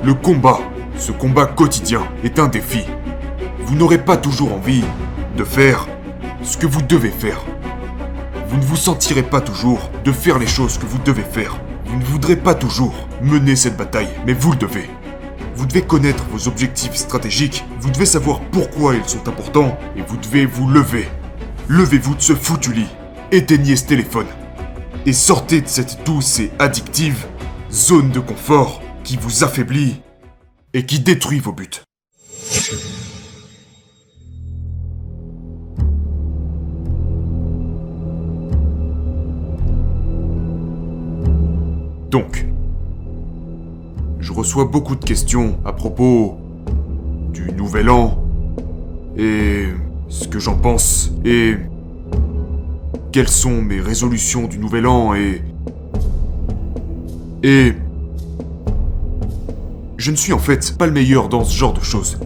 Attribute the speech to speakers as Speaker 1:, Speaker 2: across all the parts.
Speaker 1: Le combat, ce combat quotidien, est un défi. Vous n'aurez pas toujours envie de faire ce que vous devez faire. Vous ne vous sentirez pas toujours de faire les choses que vous devez faire. Vous ne voudrez pas toujours mener cette bataille, mais vous le devez. Vous devez connaître vos objectifs stratégiques, vous devez savoir pourquoi ils sont importants, et vous devez vous lever. Levez-vous de ce foutu lit, éteignez ce téléphone, et sortez de cette douce et addictive zone de confort qui vous affaiblit et qui détruit vos buts. Donc, je reçois beaucoup de questions à propos du Nouvel An et ce que j'en pense et quelles sont mes résolutions du Nouvel An et je ne suis en fait pas le meilleur dans ce genre de choses.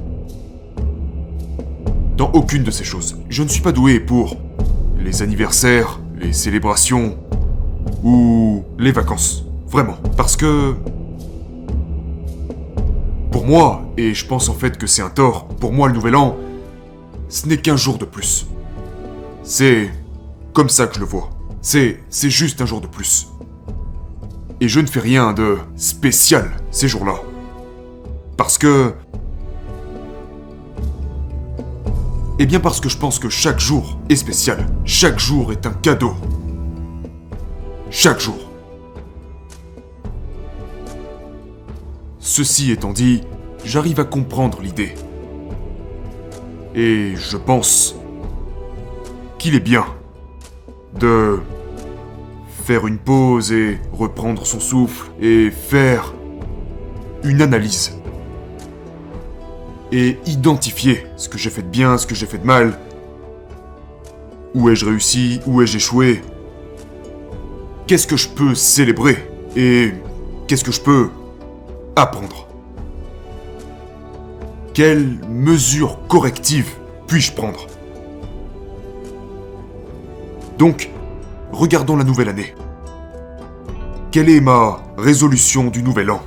Speaker 1: Dans aucune de ces choses. Je ne suis pas doué pour les anniversaires, les célébrations ou les vacances. Vraiment. Parce que pour moi, et je pense en fait que c'est un tort, pour moi le Nouvel An, ce n'est qu'un jour de plus. C'est comme ça que je le vois. C'est juste un jour de plus. Et je ne fais rien de spécial ces jours-là. Parce que... Eh bien parce que je pense que chaque jour est spécial. Chaque jour est un cadeau. Chaque jour. Ceci étant dit, j'arrive à comprendre l'idée. Et je pense qu'il est bien de faire une pause et reprendre son souffle et faire une analyse. Et identifier ce que j'ai fait de bien, ce que j'ai fait de mal. Où ai-je réussi, où ai-je échoué. Qu'est-ce que je peux célébrer et qu'est-ce que je peux apprendre. Quelles mesures correctives puis-je prendre? Donc, regardons la nouvelle année. Quelle est ma résolution du Nouvel An?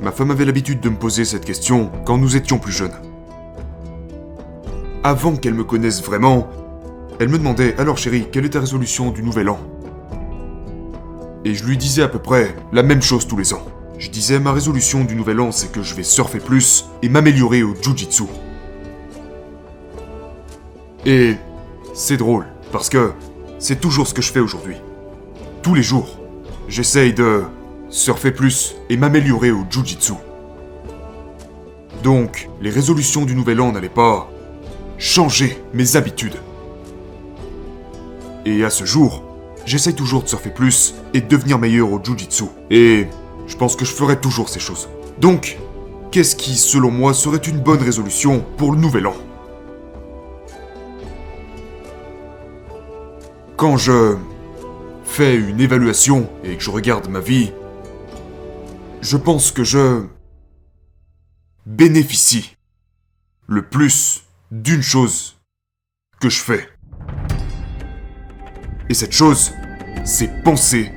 Speaker 1: Ma femme avait l'habitude de me poser cette question quand nous étions plus jeunes. Avant qu'elle me connaisse vraiment, elle me demandait « Alors chérie, quelle est ta résolution du Nouvel An ?» Et je lui disais à peu près la même chose tous les ans. Je disais « Ma résolution du Nouvel An, c'est que je vais surfer plus et m'améliorer au Jiu-Jitsu. » Et c'est drôle, parce que c'est toujours ce que je fais aujourd'hui. Tous les jours, j'essaye de surfer plus et m'améliorer au Jiu-Jitsu. Donc, les résolutions du Nouvel An n'allaient pas changer mes habitudes. Et à ce jour, j'essaye toujours de surfer plus et de devenir meilleur au Jiu-Jitsu. Et je pense que je ferai toujours ces choses. Donc, qu'est-ce qui, selon moi, serait une bonne résolution pour le Nouvel An? Quand je fais une évaluation et que je regarde ma vie, je pense que je bénéficie le plus d'une chose que je fais. Et cette chose, c'est penser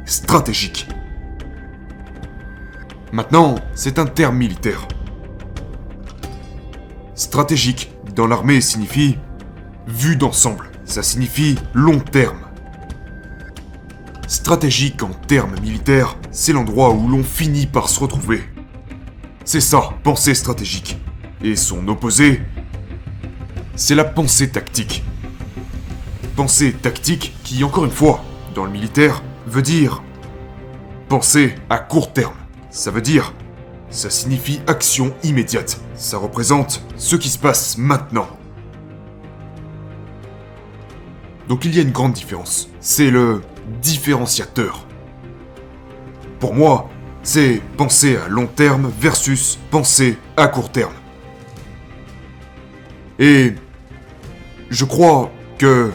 Speaker 1: stratégique. Maintenant, c'est un terme militaire. Stratégique, dans l'armée, signifie vue d'ensemble. Ça signifie long terme. Stratégique en termes militaires, c'est l'endroit où l'on finit par se retrouver. C'est ça, pensée stratégique. Et son opposé, c'est la pensée tactique. Pensée tactique qui, encore une fois, dans le militaire, veut dire penser à court terme. Ça veut dire, ça signifie action immédiate. Ça représente ce qui se passe maintenant. Donc il y a une grande différence. C'est le différenciateur. Pour moi, c'est penser à long terme versus penser à court terme. Et je crois que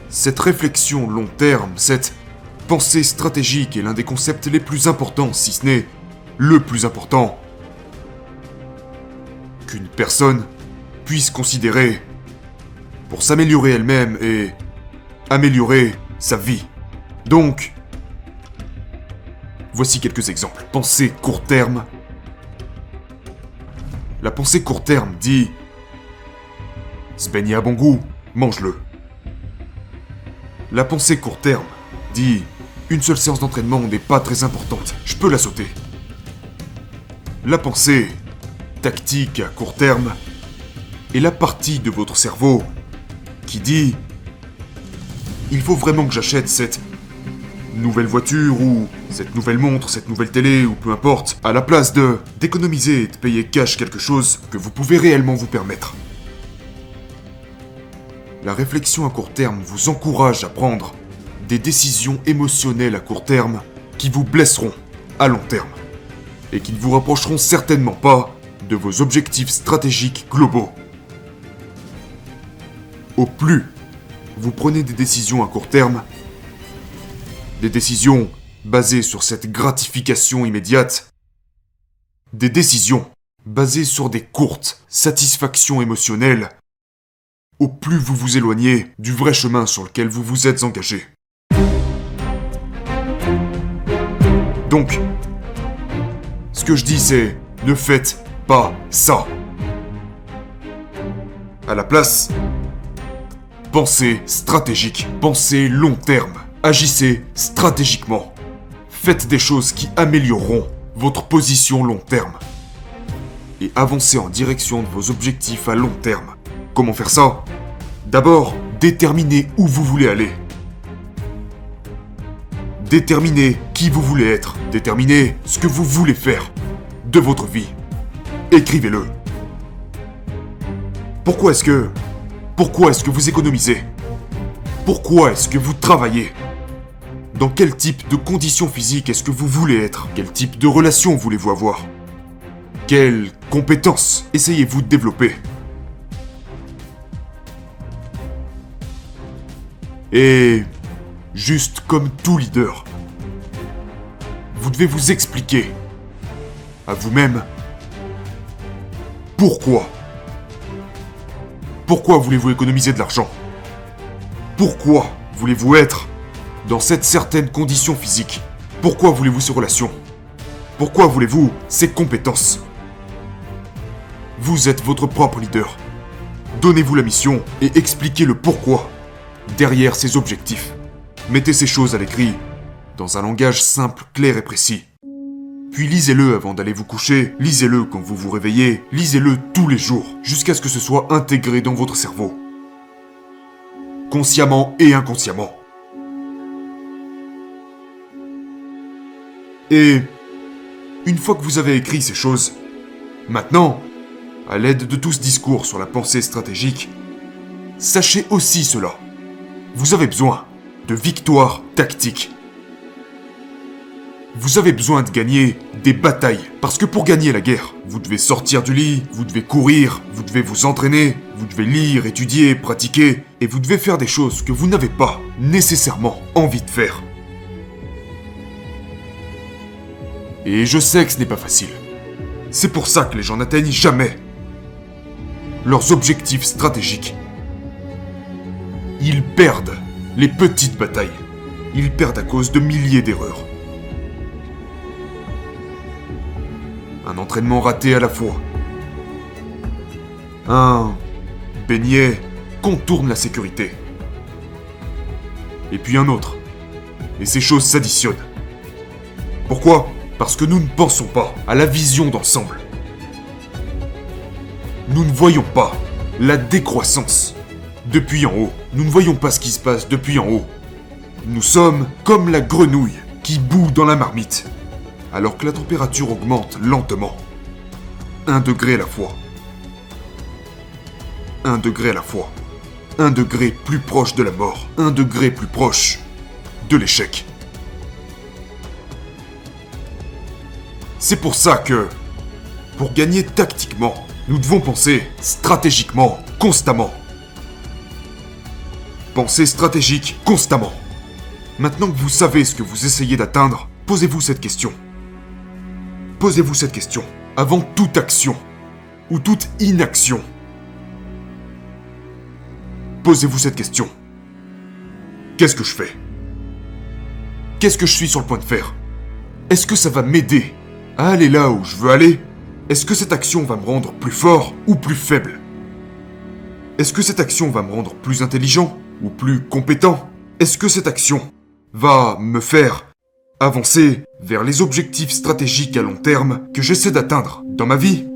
Speaker 1: cette réflexion long terme, cette pensée stratégique est l'un des concepts les plus importants, si ce n'est le plus important, qu'une personne puisse considérer pour s'améliorer elle-même et améliorer sa vie. Donc, Voici quelques exemples. Pensée court terme. La pensée court terme dit « Ce beignet a bon goût, mange-le ». La pensée court terme dit « Une seule séance d'entraînement n'est pas très importante, je peux la sauter ». La pensée tactique à court terme est la partie de votre cerveau qui dit « Il faut vraiment que j'achète cette nouvelle voiture ou cette nouvelle montre, cette nouvelle télé ou peu importe, à la place d'économiser et de payer cash quelque chose que vous pouvez réellement vous permettre. » La réflexion à court terme vous encourage à prendre des décisions émotionnelles à court terme qui vous blesseront à long terme et qui ne vous rapprocheront certainement pas de vos objectifs stratégiques globaux. Au plus vous prenez des décisions à court terme, des décisions basées sur cette gratification immédiate, des décisions basées sur des courtes satisfactions émotionnelles, au plus vous vous éloignez du vrai chemin sur lequel vous vous êtes engagé. Donc, ce que je dis c'est, ne faites pas ça. À la place, pensez stratégique, pensez long terme, agissez stratégiquement. Faites des choses qui amélioreront votre position long terme. Et avancez en direction de vos objectifs à long terme. Comment faire ça ? D'abord, déterminez où vous voulez aller. Déterminez qui vous voulez être. Déterminez ce que vous voulez faire de votre vie. Écrivez-le. Pourquoi est-ce que vous économisez ? Pourquoi est-ce que vous travaillez ? Dans quel type de conditions physiques est-ce que vous voulez être ? Quel type de relation voulez-vous avoir ? Quelles compétences essayez-vous de développer ? Et juste comme tout leader, vous devez vous expliquer à vous-même pourquoi. Pourquoi voulez-vous économiser de l'argent ? Pourquoi voulez-vous être dans cette certaine condition physique ? Pourquoi voulez-vous ces relations ? Pourquoi voulez-vous ces compétences ? Vous êtes votre propre leader. Donnez-vous la mission et expliquez le pourquoi derrière ces objectifs. Mettez ces choses à l'écrit, dans un langage simple, clair et précis. Puis lisez-le avant d'aller vous coucher, lisez-le quand vous vous réveillez, lisez-le tous les jours, jusqu'à ce que ce soit intégré dans votre cerveau. Consciemment et inconsciemment. Et une fois que vous avez écrit ces choses, maintenant, à l'aide de tout ce discours sur la pensée stratégique, sachez aussi cela. Vous avez besoin de victoires tactiques. Vous avez besoin de gagner des batailles. Parce que pour gagner la guerre, vous devez sortir du lit, vous devez courir, vous devez vous entraîner, vous devez lire, étudier, pratiquer, et vous devez faire des choses que vous n'avez pas nécessairement envie de faire. Et je sais que ce n'est pas facile. C'est pour ça que les gens n'atteignent jamais leurs objectifs stratégiques. Ils perdent les petites batailles. Ils perdent à cause de milliers d'erreurs. Un entraînement raté à la fois. Un beignet contourne la sécurité. Et puis un autre. Et ces choses s'additionnent. Pourquoi ? Parce que nous ne pensons pas à la vision d'ensemble. Nous ne voyons pas la décroissance depuis en haut. Nous ne voyons pas ce qui se passe depuis en haut. Nous sommes comme la grenouille qui bout dans la marmite, alors que la température augmente lentement. 1 degré à la fois. 1 degré à la fois. 1 degré plus proche de la mort. 1 degré plus proche de l'échec. C'est pour ça que, pour gagner tactiquement, nous devons penser stratégiquement, constamment. Pensez stratégique constamment. Maintenant que vous savez ce que vous essayez d'atteindre, posez-vous cette question. Posez-vous cette question avant toute action ou toute inaction. Posez-vous cette question. Qu'est-ce que je fais ? Qu'est-ce que je suis sur le point de faire ? Est-ce que ça va m'aider à aller là où je veux aller? Est-ce que cette action va me rendre plus fort ou plus faible? Est-ce que cette action va me rendre plus intelligent ou plus compétent? Est-ce que cette action va me faire avancer vers les objectifs stratégiques à long terme que j'essaie d'atteindre dans ma vie?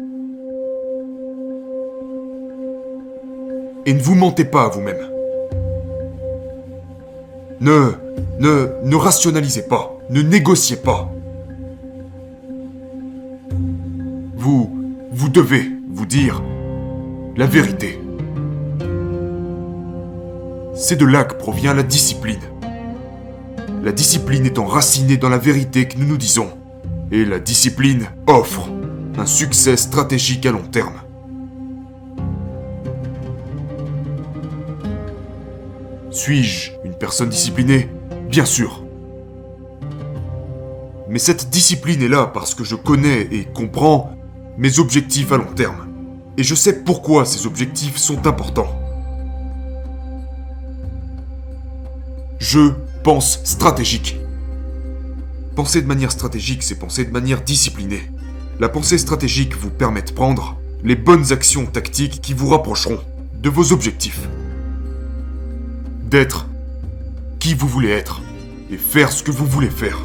Speaker 1: Et ne vous mentez pas à vous-même. Ne rationalisez pas, ne négociez pas. Vous devez vous dire la vérité. C'est de là que provient la discipline. La discipline est enracinée dans la vérité que nous nous disons. Et la discipline offre un succès stratégique à long terme. Suis-je une personne disciplinée? Bien sûr. Mais cette discipline est là parce que je connais et comprends mes objectifs à long terme. Et je sais pourquoi ces objectifs sont importants. Je pense stratégique. Penser de manière stratégique, c'est penser de manière disciplinée. La pensée stratégique vous permet de prendre les bonnes actions tactiques qui vous rapprocheront de vos objectifs. D'être qui vous voulez être et faire ce que vous voulez faire.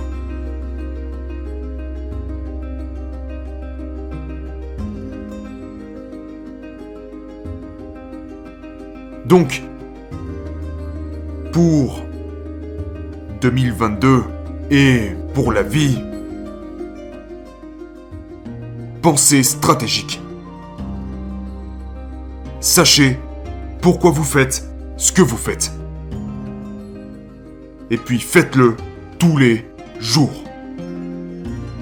Speaker 1: Donc, pour 2022 et pour la vie, pensez stratégique. Sachez pourquoi vous faites ce que vous faites. Et puis faites-le tous les jours.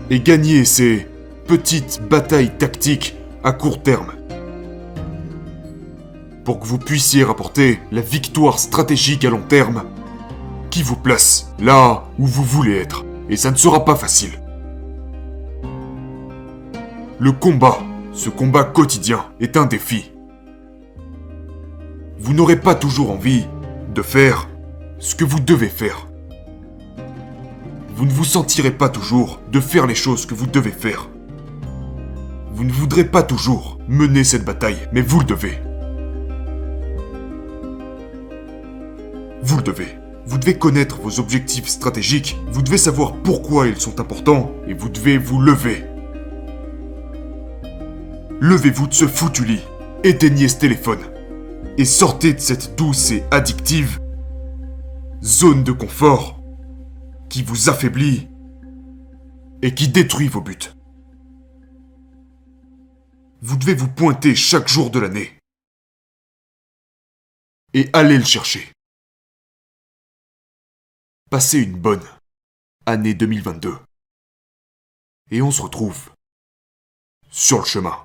Speaker 1: Et gagnez ces petites batailles tactiques à court terme. Pour que vous puissiez rapporter la victoire stratégique à long terme qui vous place là où vous voulez être. Et ça ne sera pas facile. Le combat, ce combat quotidien, est un défi. Vous n'aurez pas toujours envie de faire ce que vous devez faire. Vous ne vous sentirez pas toujours de faire les choses que vous devez faire. Vous ne voudrez pas toujours mener cette bataille, mais vous le devez. Vous le devez. Vous devez connaître vos objectifs stratégiques, vous devez savoir pourquoi ils sont importants, et vous devez vous lever. Levez-vous de ce foutu lit, éteignez ce téléphone, et sortez de cette douce et addictive zone de confort qui vous affaiblit et qui détruit vos buts. Vous devez vous pointer chaque jour de l'année et aller le chercher. Passez une bonne année 2022 et on se retrouve sur le chemin.